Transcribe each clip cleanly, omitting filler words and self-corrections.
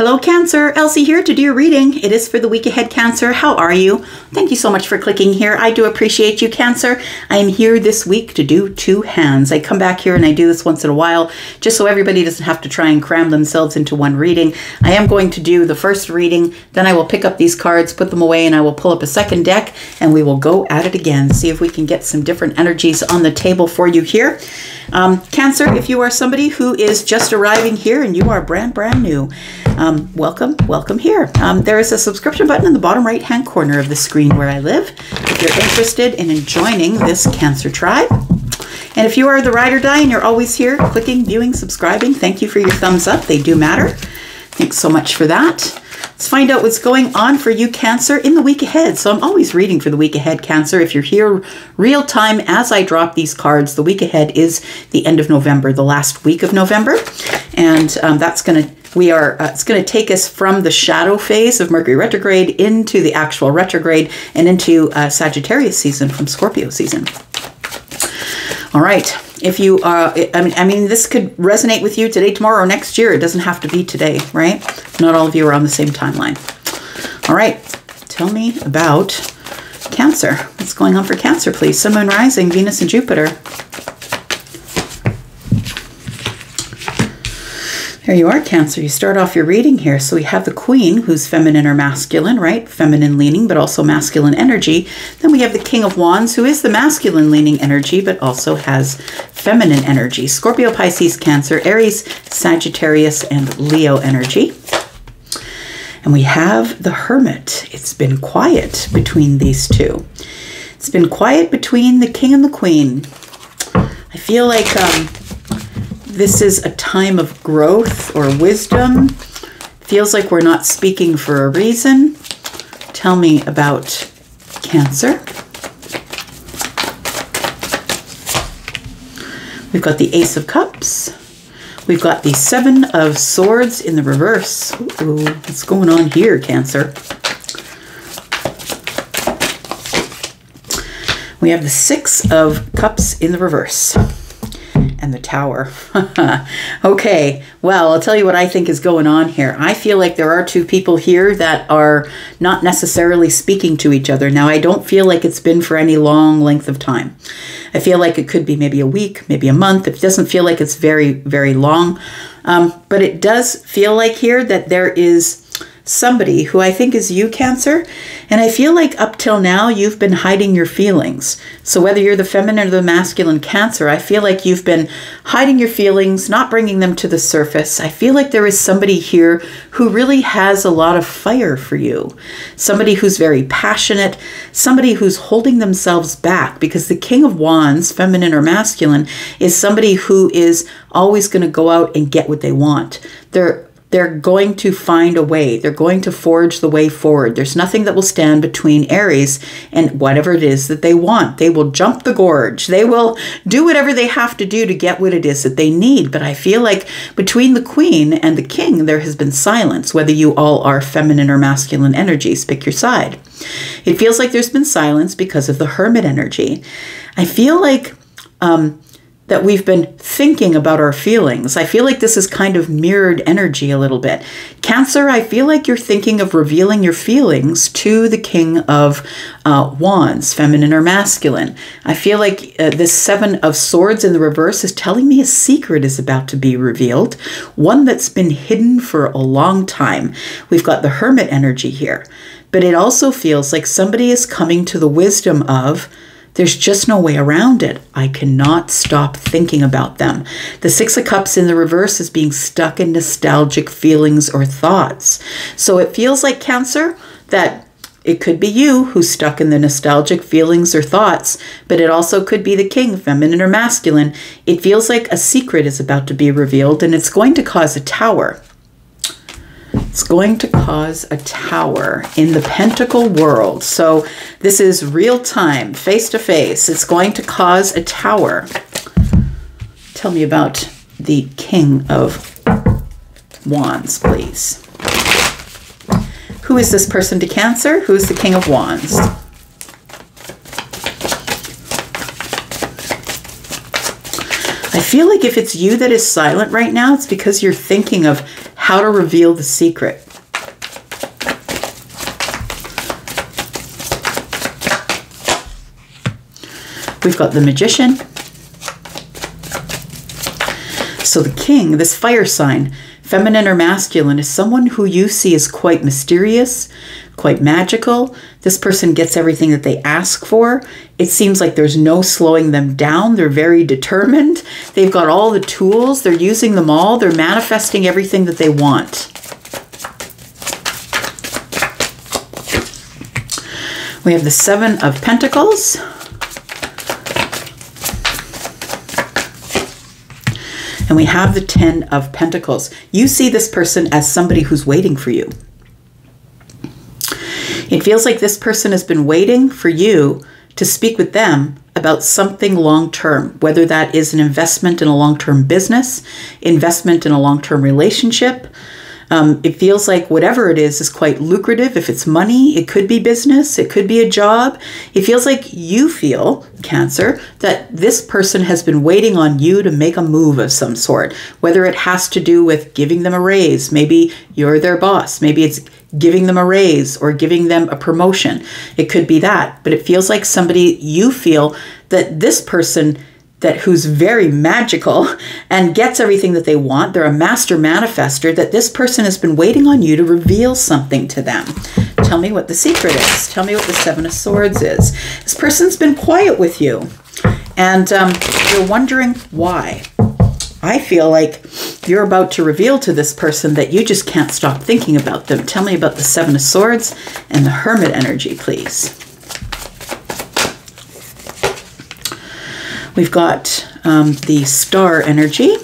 Hello Cancer, Elsie here to do your reading. It is for the week ahead, Cancer. How are you? Thank you so much for clicking here. I do appreciate you, Cancer. I am here this week to do two hands. I come back here and I do this once in a while just so everybody doesn't have to try and cram themselves into one reading. I am going to do the first reading, then I will pick up these cards, put them away, and I will pull up a second deck and we will go at it again. See if we can get some different energies on the table for you here. Cancer, if you are somebody who is just arriving here and you are brand new, welcome here. There is a subscription button in the bottom right hand corner of the screen where I live if you're interested in joining this Cancer tribe. And if you are the ride or die and you're always here clicking, viewing, subscribing, thank you for your thumbs up. They do matter. Thanks so much for that. Let's find out what's going on for you, Cancer, in the week ahead. So I'm always reading for the week ahead, Cancer. If you're here real time as I drop these cards, the week ahead is the end of November, the last week of November. And it's going to take us from the shadow phase of Mercury retrograde into the actual retrograde and into Sagittarius season from Scorpio season. All right. If you I mean, this could resonate with you today, tomorrow, or next year. It doesn't have to be today, right? Not all of you are on the same timeline. All right. Tell me about Cancer. What's going on for Cancer, please? Sun, Moon, Rising, Venus, and Jupiter. There you are, Cancer. You start off your reading here. So we have the Queen, who's feminine or masculine, right? Feminine leaning, but also masculine energy. Then we have the King of Wands, who is the masculine leaning energy, but also has feminine energy. Scorpio, Pisces, Cancer, Aries, Sagittarius, and Leo energy. And we have the Hermit. It's been quiet between these two. It's been quiet between the King and the Queen. I feel like this is a time of growth or wisdom. Feels like we're not speaking for a reason. Tell me about Cancer. We've got the Ace of Cups. We've got the Seven of Swords in the reverse. Ooh, what's going on here, Cancer? We have the Six of Cups in the reverse. And the Tower. Okay, well, I'll tell you what I think is going on here. I feel like there are two people here that are not necessarily speaking to each other. Now, I don't feel like it's been for any long length of time. I feel like it could be maybe a week, maybe a month. It doesn't feel like it's very, very long. But it does feel like here that there is somebody who I think is you, Cancer. And I feel like up till now, you've been hiding your feelings. So whether you're the feminine or the masculine Cancer, I feel like you've been hiding your feelings, not bringing them to the surface. I feel like there is somebody here who really has a lot of fire for you. Somebody who's very passionate, somebody who's holding themselves back, because the King of Wands, feminine or masculine, is somebody who is always going to go out and get what they want. They're going to find a way. They're going to forge the way forward. There's nothing that will stand between Aries and whatever it is that they want. They will jump the gorge. They will do whatever they have to do to get what it is that they need. But I feel like between the Queen and the King, there has been silence, whether you all are feminine or masculine energies. Pick your side. It feels like there's been silence because of the Hermit energy. I feel like that we've been thinking about our feelings. I feel like this is kind of mirrored energy a little bit. Cancer, I feel like you're thinking of revealing your feelings to the King of Wands, feminine or masculine. I feel like this Seven of Swords in the reverse is telling me a secret is about to be revealed, one that's been hidden for a long time. We've got the Hermit energy here, but it also feels like somebody is coming to the wisdom of, there's just no way around it. I cannot stop thinking about them. The Six of Cups in the reverse is being stuck in nostalgic feelings or thoughts. So it feels like, Cancer, that it could be you who's stuck in the nostalgic feelings or thoughts, but it also could be the King, feminine or masculine. It feels like a secret is about to be revealed, and it's going to cause a tower. It's going to cause a tower in the Pentacle world. So this is real time, face to face. It's going to cause a tower. Tell me about the King of Wands, please. Who is this person to Cancer? Who is the King of Wands? I feel like if it's you that is silent right now, it's because you're thinking of how to reveal the secret. We've got the Magician. So the King, this fire sign, feminine or masculine, is someone who you see as quite mysterious, quite magical. This person gets everything that they ask for. It seems like there's no slowing them down. They're very determined. They've got all the tools. They're using them all. They're manifesting everything that they want. We have the Seven of Pentacles. And we have the Ten of Pentacles. You see this person as somebody who's waiting for you. It feels like this person has been waiting for you to speak with them about something long-term, whether that is an investment in a long-term business, investment in a long-term relationship. It feels like whatever it is quite lucrative. If it's money, it could be business, it could be a job. It feels like you feel, Cancer, that this person has been waiting on you to make a move of some sort, whether it has to do with giving them a raise. Maybe you're their boss. Maybe it's giving them a raise or giving them a promotion. It could be that, but it feels like somebody, you feel that this person who's very magical and gets everything that they want, they're a master manifester, that this person has been waiting on you to reveal something to them. Tell me what the secret is. Tell me what the Seven of Swords is. This person's been quiet with you, and you're wondering why. I feel like you're about to reveal to this person that you just can't stop thinking about them. Tell me about the Seven of Swords and the Hermit energy, please. We've got the Star energy.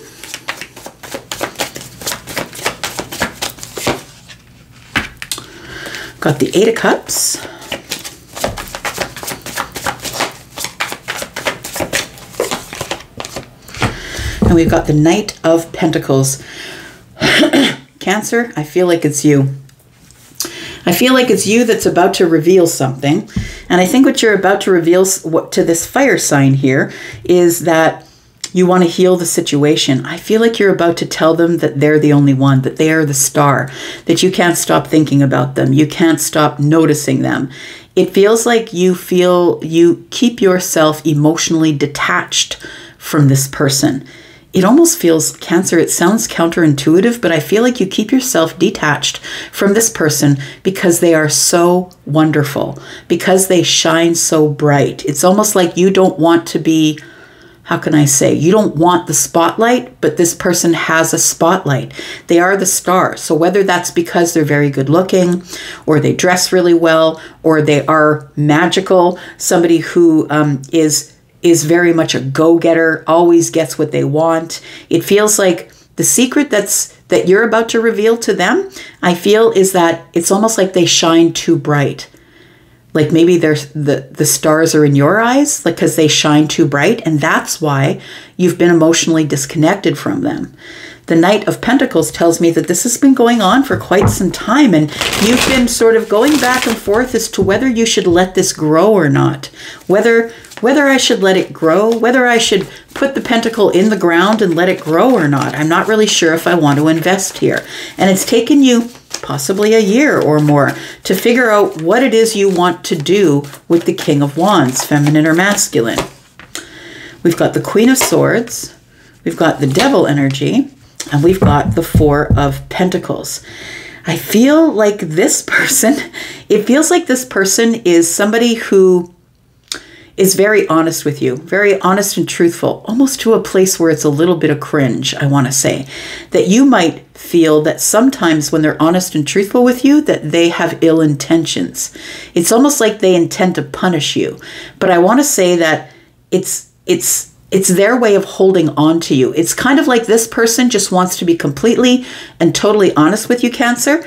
Got the Eight of Cups. And we've got the Knight of Pentacles. Cancer, I feel like it's you. I feel like it's you that's about to reveal something. And I think what you're about to reveal to this fire sign here is that you want to heal the situation. I feel like you're about to tell them that they're the only one, that they are the star, that you can't stop thinking about them. You can't stop noticing them. It feels like you keep yourself emotionally detached from this person. It almost feels, Cancer, it sounds counterintuitive, but I feel like you keep yourself detached from this person because they are so wonderful, because they shine so bright. It's almost like you don't want to be, how can I say, you don't want the spotlight, but this person has a spotlight. They are the star. So whether that's because they're very good looking, or they dress really well, or they are magical, somebody who is very much a go-getter, always gets what they want. It feels like the secret that you're about to reveal to them, I feel, is that it's almost like they shine too bright. Like maybe the stars are in your eyes, like because they shine too bright, and that's why you've been emotionally disconnected from them. The Knight of Pentacles tells me that this has been going on for quite some time, and you've been sort of going back and forth as to whether you should let this grow or not. Whether I should let it grow, whether I should put the pentacle in the ground and let it grow or not. I'm not really sure if I want to invest here. And it's taken you possibly a year or more to figure out what it is you want to do with the King of Wands, feminine or masculine. We've got the Queen of Swords, we've got the Devil energy, and we've got the Four of Pentacles. I feel like this person, it feels like this person is somebody who is very honest with you, very honest and truthful, almost to a place where it's a little bit of cringe, I want to say. That you might feel that sometimes when they're honest and truthful with you, that they have ill intentions. It's almost like they intend to punish you. But I want to say that it's their way of holding on to you. It's kind of like this person just wants to be completely and totally honest with you, Cancer,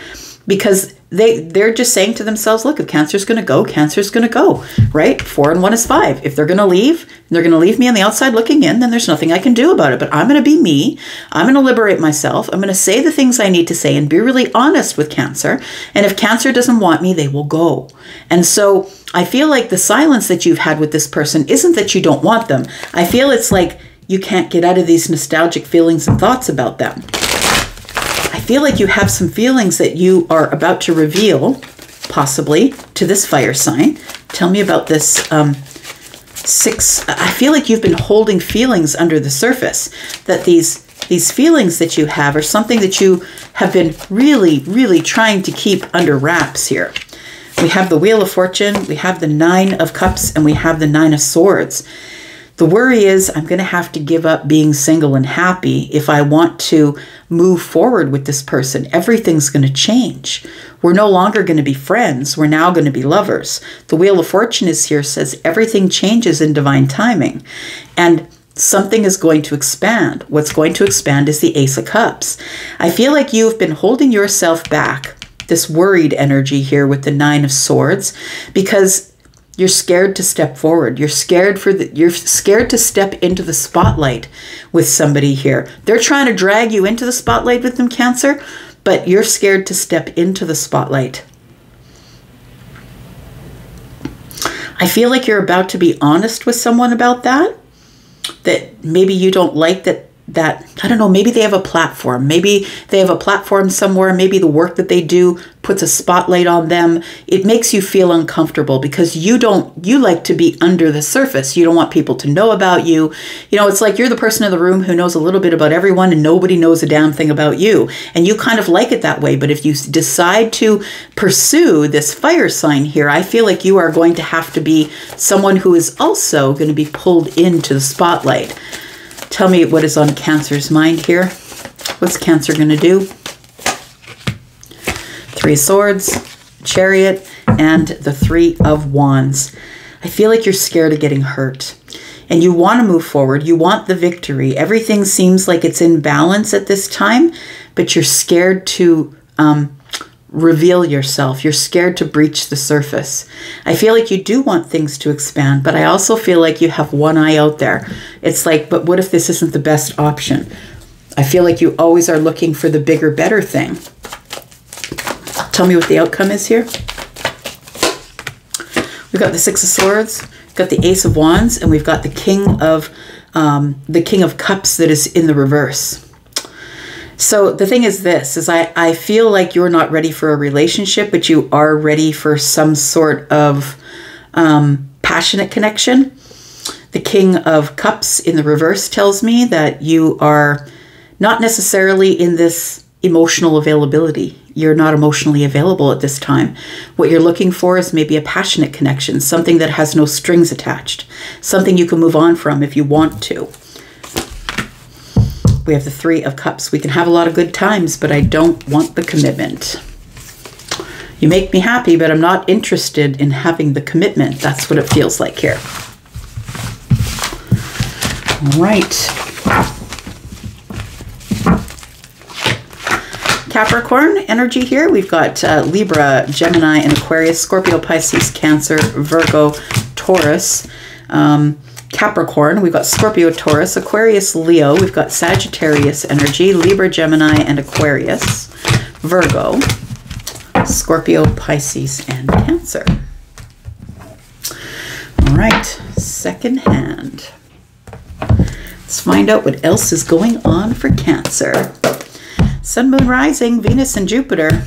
because they're just saying to themselves, look, if Cancer's going to go, Cancer's going to go, right? 4 and 1 is 5. If they're going to leave, and they're going to leave me on the outside looking in, then there's nothing I can do about it. But I'm going to be me. I'm going to liberate myself. I'm going to say the things I need to say and be really honest with Cancer. And if Cancer doesn't want me, they will go. And so I feel like the silence that you've had with this person isn't that you don't want them. I feel it's like you can't get out of these nostalgic feelings and thoughts about them. I feel like you have some feelings that you are about to reveal, possibly, to this fire sign. Tell me about this six. I feel like you've been holding feelings under the surface, that these feelings that you have are something that you have been really, really trying to keep under wraps here. We have the Wheel of Fortune, we have the Nine of Cups, and we have the Nine of Swords. The worry is I'm going to have to give up being single and happy if I want to move forward with this person. Everything's going to change. We're no longer going to be friends. We're now going to be lovers. The Wheel of Fortune is here, says everything changes in divine timing. And something is going to expand. What's going to expand is the Ace of Cups. I feel like you've been holding yourself back, this worried energy here with the Nine of Swords, because you're scared to step forward. You're scared to step into the spotlight with somebody here. They're trying to drag you into the spotlight with them, Cancer, but you're scared to step into the spotlight. I feel like you're about to be honest with someone about that maybe you don't like that I don't know, maybe they have a platform. Maybe they have a platform somewhere. Maybe the work that they do puts a spotlight on them. It makes you feel uncomfortable because you like to be under the surface. You don't want people to know about you. You know, it's like you're the person in the room who knows a little bit about everyone and nobody knows a damn thing about you. And you kind of like it that way. But if you decide to pursue this fire sign here, I feel like you are going to have to be someone who is also going to be pulled into the spotlight. Tell me what is on Cancer's mind here. What's Cancer going to do? Three of Swords, Chariot, and the Three of Wands. I feel like you're scared of getting hurt. And you want to move forward. You want the victory. Everything seems like it's in balance at this time, but you're scared to reveal yourself. You're scared to breach the surface. I feel like you do want things to expand, but I also feel like you have one eye out there. It's like, but what if this isn't the best option? I feel like you always are looking for the bigger, better thing. Tell me what the outcome is here. We've got the Six of Swords, we've got the Ace of Wands, and we've got the King of Cups that is in the reverse. So the thing is this, is I feel like you're not ready for a relationship, but you are ready for some sort of passionate connection. The King of Cups in the reverse tells me that you are not necessarily in this emotional availability. You're not emotionally available at this time. What you're looking for is maybe a passionate connection, something that has no strings attached, something you can move on from if you want to. We have the Three of Cups. We can have a lot of good times, but I don't want the commitment. You make me happy, but I'm not interested in having the commitment. That's what it feels like here. All right. Capricorn energy here. We've got Libra, Gemini, and Aquarius, Scorpio, Pisces, Cancer, Virgo, Taurus. Capricorn, we've got Scorpio, Taurus, Aquarius, Leo, we've got Sagittarius energy, Libra, Gemini, and Aquarius, Virgo, Scorpio, Pisces, and Cancer. All right, second hand. Let's find out what else is going on for Cancer. Sun, Moon, Rising, Venus, and Jupiter.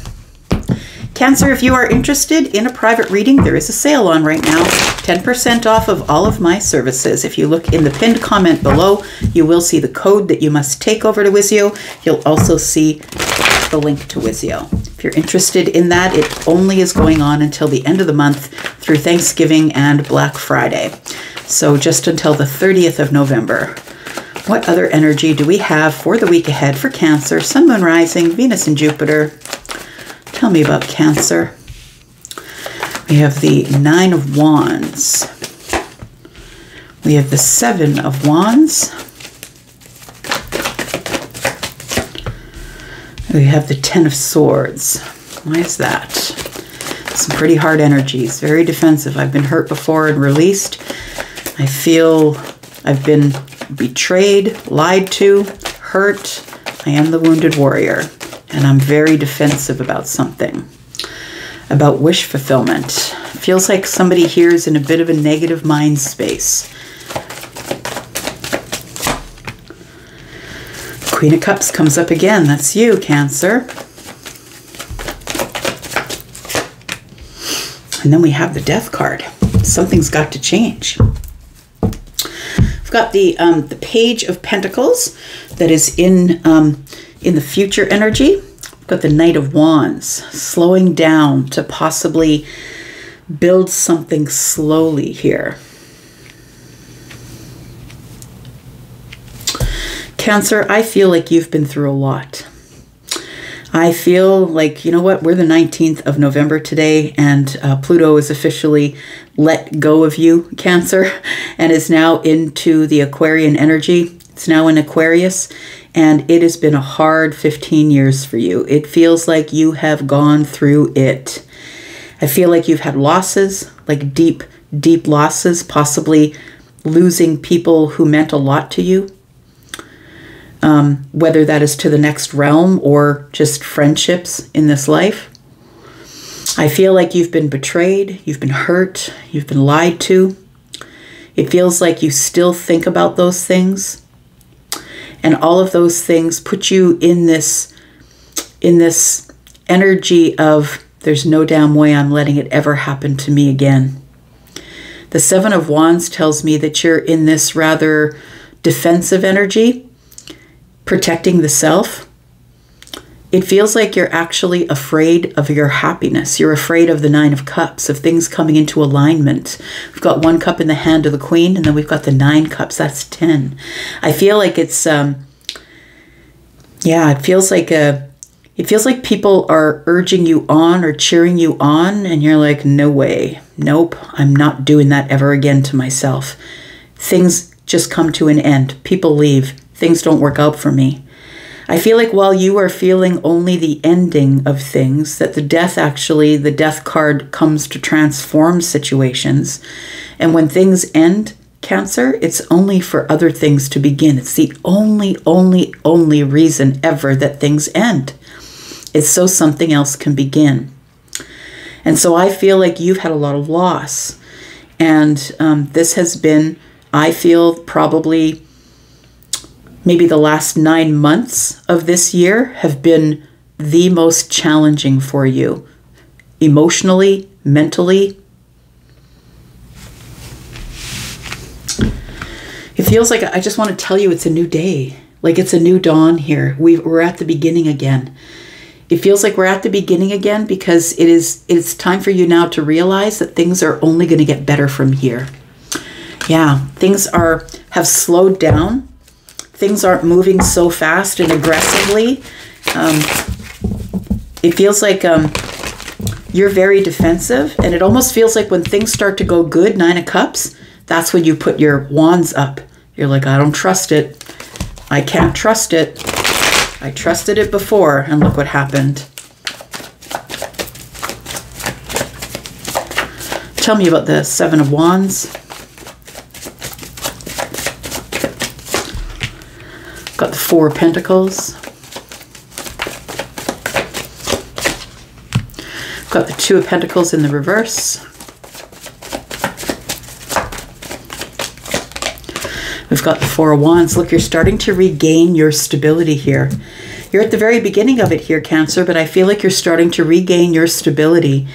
Cancer, if you are interested in a private reading, there is a sale on right now. 10% off of all of my services. If you look in the pinned comment below, you will see the code that you must take over to Wizio. You'll also see the link to Wizio. If you're interested in that, it only is going on until the end of the month through Thanksgiving and Black Friday. So just until the 30th of November. What other energy do we have for the week ahead for Cancer, Sun, Moon, Rising, Venus, and Jupiter? Tell me about Cancer. We have the Nine of Wands. We have the Seven of Wands. We have the Ten of Swords. Why is that? Some pretty hard energies, very defensive. I've been hurt before and released. I feel I've been betrayed, lied to, hurt. I am the wounded warrior, and I'm very defensive about something, about wish fulfillment. Feels like somebody here is in a bit of a negative mind space. Queen of Cups comes up again. That's you, Cancer. And then we have the Death card. Something's got to change. We've got the Page of Pentacles that is in the future energy. We've got the Knight of Wands, slowing down to possibly build something slowly here. Cancer, I feel like you've been through a lot. I feel like, you know what, we're the 19th of November today, and Pluto is officially let go of you, Cancer, and is now into the Aquarian energy. It's now in Aquarius, and it has been a hard 15 years for you. It feels like you have gone through it. I feel like you've had losses, like deep, deep losses, possibly losing people who meant a lot to you. Whether that is to the next realm or just friendships in this life. I feel like you've been betrayed, you've been hurt, you've been lied to. It feels like you still think about those things. And all of those things put you in this energy of, there's no damn way I'm letting it ever happen to me again. The Seven of Wands tells me that you're in this rather defensive energy, protecting the self. It feels like you're actually afraid of your happiness. You're afraid of the Nine of Cups, of things coming into alignment. We've got 1 cup in the hand of the Queen, and then we've got the 9 cups. That's 10. I feel like it's, it feels like people are urging you on or cheering you on, and you're like, no way. Nope, I'm not doing that ever again to myself. Things just come to an end. People leave. Things don't work out for me. I feel like while you are feeling only the ending of things, that the Death card comes to transform situations. And when things end, Cancer, it's only for other things to begin. It's the only reason ever that things end. It's so something else can begin. And so I feel like you've had a lot of loss. And this has been, I feel, probably maybe the last 9 months of this year have been the most challenging for you. Emotionally, mentally. It feels like, I just want to tell you, it's a new day. Like it's a new dawn here. We're at the beginning again. It feels like we're at the beginning again because it's time for you now to realize that things are only going to get better from here. Yeah, things have slowed down. Things aren't moving so fast and aggressively. It feels like you're very defensive, and it almost feels like when things start to go good, 9 of Cups, that's when you put your wands up. You're like, I don't trust it. I can't trust it. I trusted it before, and look what happened. Tell me about the Seven of Wands. Got the Four of Pentacles. Got the Two of Pentacles in the reverse. We've got the Four of Wands. Look, you're starting to regain your stability here. You're at the very beginning of it here, Cancer, but I feel like you're starting to regain your stability.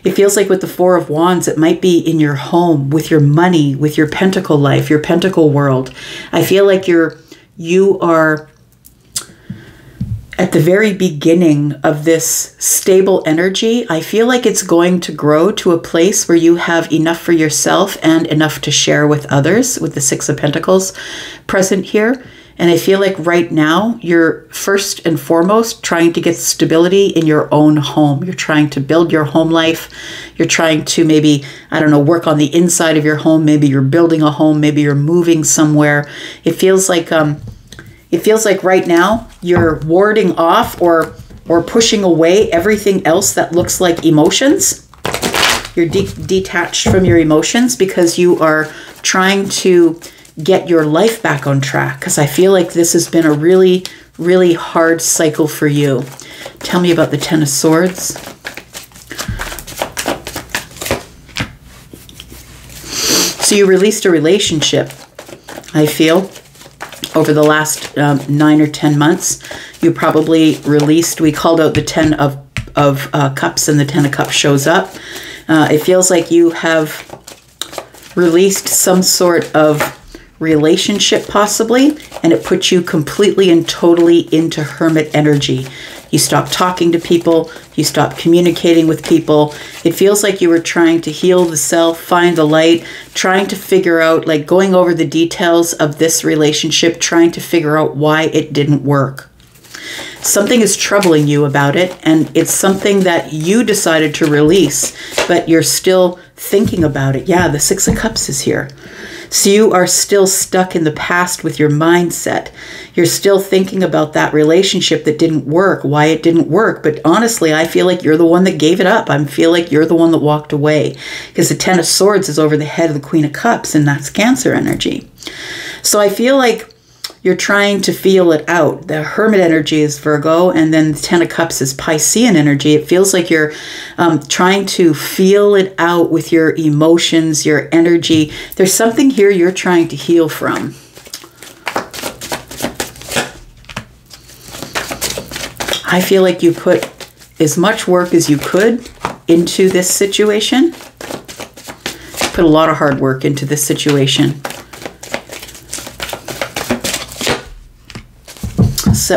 It feels like with the Four of Wands, it might be in your home, with your money, with your pentacle life, your pentacle world. I feel like you are at the very beginning of this stable energy. I feel like it's going to grow to a place where you have enough for yourself and enough to share with others, with the Six of Pentacles present here. And I feel like right now you're first and foremost trying to get stability in your own home. You're trying to build your home life. You're trying to maybe, I don't know, work on the inside of your home. Maybe you're building a home. Maybe you're moving somewhere. It feels like right now you're warding off or pushing away everything else that looks like emotions. You're detached from your emotions because you are trying to get your life back on track, because I feel like this has been a really, really hard cycle for you. Tell me about the Ten of Swords. So you released a relationship, I feel. over the last 9 or 10 months. You probably released, we called out the 10 of Cups, and the 10 of Cups shows up. It feels like you have released some sort of relationship possibly, and it puts you completely and totally into hermit energy. You stopped talking to people, you stopped communicating with people. It feels like you were trying to heal the self, find the light, trying to figure out, like going over the details of this relationship, trying to figure out why it didn't work. Something is troubling you about it, and it's something that you decided to release, but you're still thinking about it. Yeah, the Six of Cups is here. So you are still stuck in the past with your mindset. You're still thinking about that relationship that didn't work, why it didn't work. But honestly, I feel like you're the one that gave it up. I feel like you're the one that walked away, because the 10 of Swords is over the head of the Queen of Cups, and that's Cancer energy. So I feel like you're trying to feel it out. The Hermit energy is Virgo, and then the 10 of Cups is Piscean energy. It feels like you're trying to feel it out with your emotions, your energy. There's something here you're trying to heal from. I feel like you put as much work as you could into this situation. Put a lot of hard work into this situation.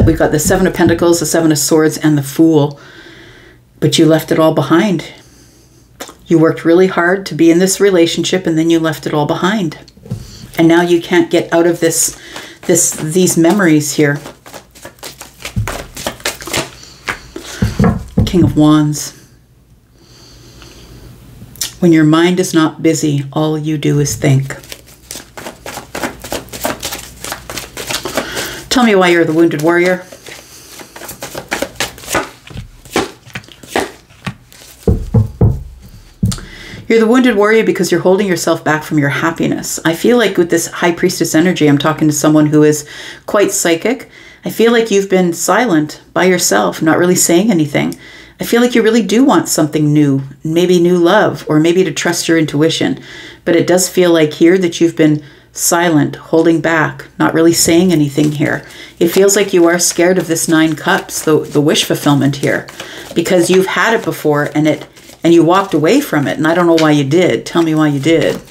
We've got the Seven of Pentacles, the Seven of Swords, and the Fool. But you left it all behind. You worked really hard to be in this relationship, and then you left it all behind. And now you can't get out of these memories here. King of Wands. When your mind is not busy, all you do is think. Tell me why you're the Wounded Warrior. You're the Wounded Warrior because you're holding yourself back from your happiness. I feel like with this High Priestess energy, I'm talking to someone who is quite psychic. I feel like you've been silent by yourself, not really saying anything. I feel like you really do want something new, maybe new love, or maybe to trust your intuition. But it does feel like here that you've been silent, holding back, not really saying anything here. It feels like you are scared of this 9 Cups, the wish fulfillment here, because you've had it before and you walked away from it, and I don't know why you did. Tell me why you did.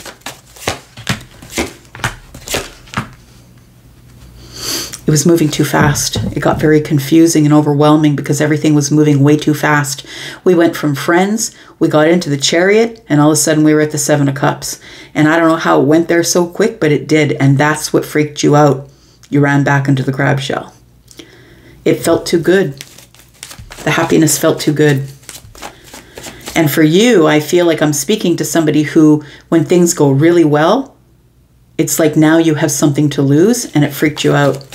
It was moving too fast. It got very confusing and overwhelming because everything was moving way too fast. We went from friends, we got into the Chariot, and all of a sudden we were at the 7 of Cups. And I don't know how it went there so quick, but it did. And that's what freaked you out. You ran back into the crab shell. It felt too good. The happiness felt too good. And for you, I feel like I'm speaking to somebody who, when things go really well, it's like now you have something to lose, and it freaked you out.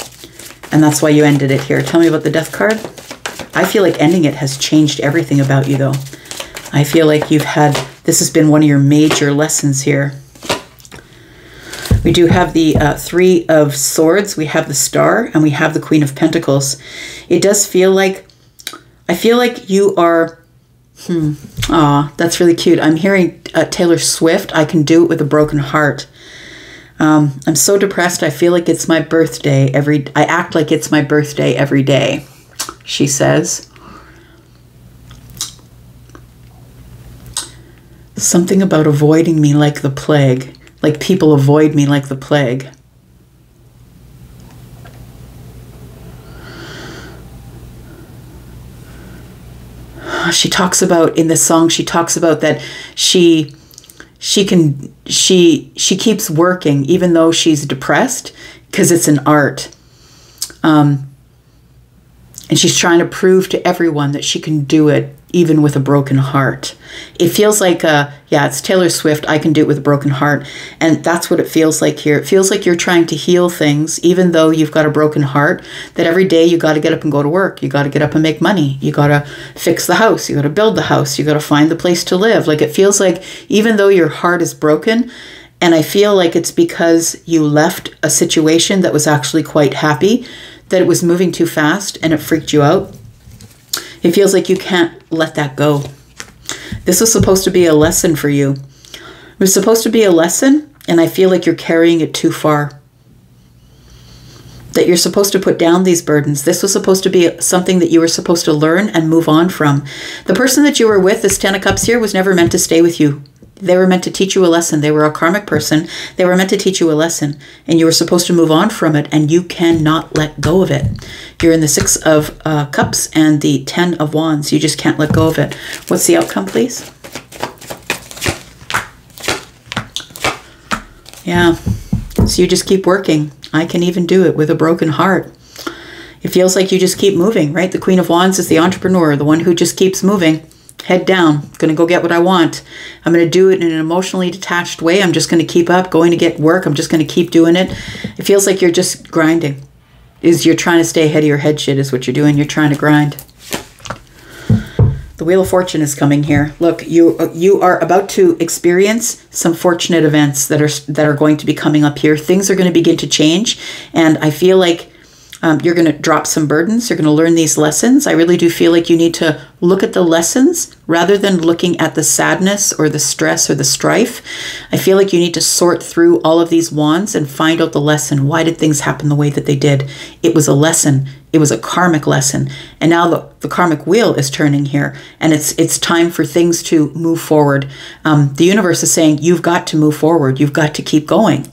And that's why you ended it here. Tell me about the Death card. I feel like ending it has changed everything about you, though. I feel like this has been one of your major lessons here. We do have the 3 of Swords, we have the Star, and we have the Queen of Pentacles. It does feel like, I feel like you are, aw, that's really cute. I'm hearing Taylor Swift, I Can Do It With a Broken Heart. I'm so depressed, I feel like it's my birthday I act like it's my birthday every day, she says. Something about avoiding me like the plague. Like people avoid me like the plague. She talks about, in this song, she talks about that she keeps working even though she's depressed because it's an art. And she's trying to prove to everyone that she can do it even with a broken heart. It feels like, yeah, it's Taylor Swift, I Can Do It With a Broken Heart. And that's what it feels like here. It feels like you're trying to heal things, even though you've got a broken heart, that every day you got to get up and go to work. You got to get up and make money. You got to fix the house. You got to build the house. You got to find the place to live. Like it feels like even though your heart is broken, and I feel like it's because you left a situation that was actually quite happy, that it was moving too fast and it freaked you out. It feels like you can't let that go. This was supposed to be a lesson for you. It was supposed to be a lesson, and I feel like you're carrying it too far. that you're supposed to put down these burdens. This was supposed to be something that you were supposed to learn and move on from. The person that you were with, this 10 of Cups here, was never meant to stay with you. They were meant to teach you a lesson. They were a karmic person. They were meant to teach you a lesson, and you were supposed to move on from it, and you cannot let go of it. You're in the 6 of Cups and the 10 of Wands. You just can't let go of it. What's the outcome, please? Yeah. So you just keep working. I can even do it with a broken heart. It feels like you just keep moving, right? The Queen of Wands is the entrepreneur, the one who just keeps moving. Head down, going to go get what I want. I'm going to do it in an emotionally detached way. I'm just going to keep up, going to get work. I'm just going to keep doing it. It feels like you're just grinding. You're trying to stay ahead of your head shit is what you're doing. You're trying to grind. The Wheel of Fortune is coming here. Look, you are about to experience some fortunate events that are going to be coming up here. Things are going to begin to change, and I feel like you're going to drop some burdens. You're going to learn these lessons. I really do feel like you need to look at the lessons rather than looking at the sadness or the stress or the strife. I feel like you need to sort through all of these wands and find out the lesson. Why did things happen the way that they did? It was a lesson. It was a karmic lesson. And now the karmic wheel is turning here, and it's time for things to move forward. The universe is saying, you've got to move forward. You've got to keep going.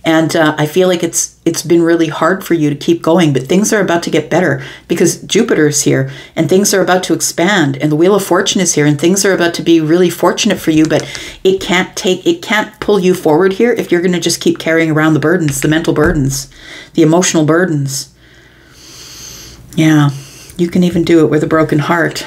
And I feel like it's been really hard for you to keep going, but things are about to get better because Jupiter is here and things are about to expand, and the Wheel of Fortune is here and things are about to be really fortunate for you, but it can't pull you forward here if you're going to just keep carrying around the burdens, the mental burdens, the emotional burdens. Yeah, you can even do it with a broken heart.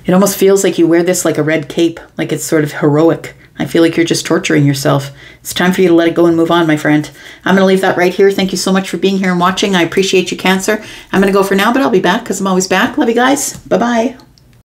It almost feels like you wear this like a red cape, like it's sort of heroic. I feel like you're just torturing yourself. It's time for you to let it go and move on, my friend. I'm going to leave that right here. Thank you so much for being here and watching. I appreciate you, Cancer. I'm going to go for now, but I'll be back because I'm always back. Love you guys. Bye-bye.